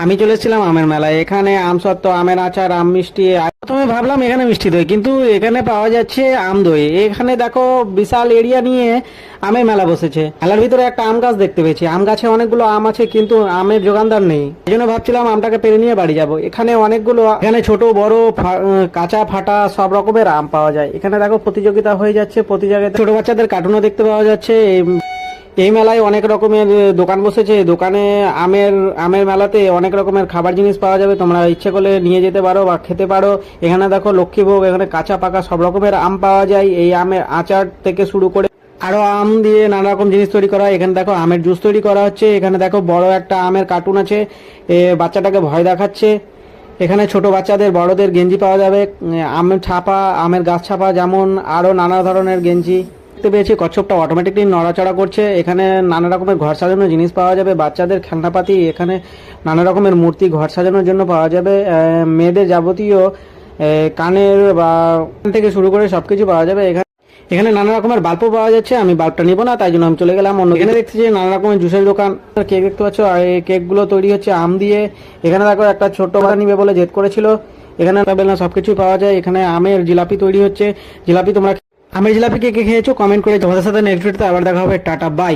আমি চলে এসেছিলাম আমের মেলায়। এখানে আম সত্ত্ব, আমের আচার, আম মিষ্টি। প্রথমে ভাবলাম এখানে মিষ্টি দই, কিন্তু এখানে পাওয়া যাচ্ছে আম দই। এখানে দেখো বিশাল এরিয়া নিয়ে আমের মেলা বসেছে। মেলার ভিতরে একটা আম গাছ দেখতে পেয়েছি। আম গাছে অনেকগুলো আম আছে, কিন্তু আমের যোগানদার নেই। এই জন্য ভাবছিলাম আমটাকে পেরে নিয়ে বাড়ি যাব। এখানে অনেকগুলো, এখানে ছোট বড় কাঁচা ফাটা সব রকমের আম পাওয়া যায়। এখানে দেখো প্রতিযোগিতা হয়ে যাচ্ছে, প্রতি জায়গায় ছোট বাচ্চাদের কার্টুনও দেখতে পাওয়া যাচ্ছে। এই মেলায় অনেক রকমের দোকান বসেছে। দোকানে আমের আমের মেলাতে অনেক রকমের খাবার জিনিস পাওয়া যাবে, তোমরা ইচ্ছে করলে নিয়ে যেতে পারো বা খেতে পারো। এখানে দেখো লক্ষ্মীভোগ, এখানে কাঁচা পাকা সব রকমের আম পাওয়া যায়। এই আমের আচার থেকে শুরু করে আরো আম দিয়ে নানা রকম জিনিস তৈরি করা হয়। এখানে দেখো আমের জুস তৈরি করা হচ্ছে। এখানে দেখো বড় একটা আমের কার্টুন আছে, বাচ্চাটাকে ভয় দেখাচ্ছে। এখানে ছোট বাচ্চাদের বড়দের গেঞ্জি পাওয়া যাবে, আমের ছাপা, আমের গাছ ছাপা, যেমন আরো নানা ধরনের গেঞ্জি দেখতে পেয়েছি। কচ্ছপটা অটোমেটিকলি নড়াচড়া করছে। এখানে নানা রকমের ঘর সাজানোর জিনিস পাওয়া যাবে, বাচ্চাদের খেলনাপাতি। এখানে নানা রকমের মূর্তি ঘর সাজানোর জন্য পাওয়া যাবে। মেয়েদের যাবতীয় কানের বা থেকে শুরু করে সবকিছু পাওয়া যাবে। এখানে এখানে নানা রকমের বাল্বও পাওয়া যাচ্ছে। আমি বাল্বটা নিব না, তাই জন্য আমি চলে গেলাম অন্য। এখানে দেখছি যে নানা রকমের জুসের দোকান, কেক দেখতে পাচ্ছ। আর এই কেকগুলো তৈরি হচ্ছে আম দিয়ে। এখানে দেখো একটা ছোট্ট বাচ্চা নিবে বলে জেদ করেছিল। এখানে বেলনা সবকিছু পাওয়া যায়। এখানে আমের জিলাপি তৈরি হচ্ছে। জিলাপি তোমরা আমের জিলাপি কে কে খেয়েছো কমেন্ট করে। তোমাদের সাথে নেক্সট ভিডিওতে আবার দেখা হবে। Tata bye.